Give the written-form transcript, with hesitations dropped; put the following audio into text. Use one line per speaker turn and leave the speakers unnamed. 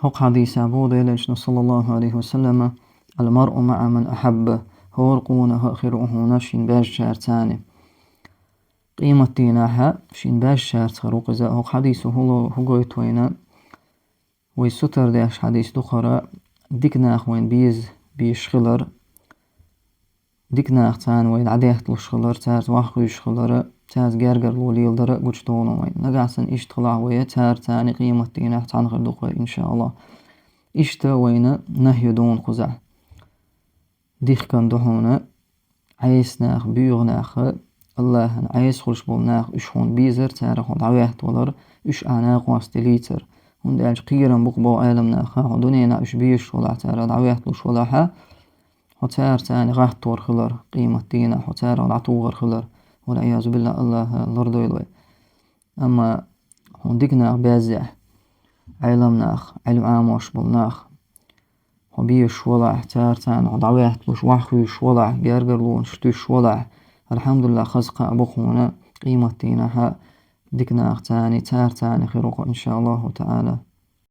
هق حديث أبو ديلج صلى الله عليه وسلم: المرء مع من أحبه هورقونه آخره نشين باش شارتاني قيمة ديناها شين باش شارت خروق إذا هق حديثه هو يتوينا ويستر ديش حديث دخرة ديكناخ وين بيش خلر ديكناخ تان وين عديحت لشخلر تارت واخو يشخلر تاز جارجر لولي يلدر قوش دونو وين نقعسن إيش طلع ويا تار تاني قيمة ديناح تان خردوقه إن شاء الله إشتا وين نهي دون خزع ديخ كان دهونا عيس ناخ بيغناخ الله عيس خلش بولناخ إشهون بيزر تارخ ودعويحت ولر إش آناق واستليتر هون دالج قيرا بقبو عالم ناخا ودنينا إش بيش ولا تارا دعويحت لش ولاحا وتار تاني غاح تور خلر قيمة دينا وتار والعطوغر خلر والعياذ بالله الله لردو يلوي أما هون ديكناخ بازع علم ناخ علم عاموش بولناخ وبيش وضع تارتان وضعويات لوش وحوش وضع جارجرلون شتوش وضع الحمد لله خزقة أبوخونا قيمة دينها ديكناخ تاني تارتاني خيروق إن شاء الله تعالى.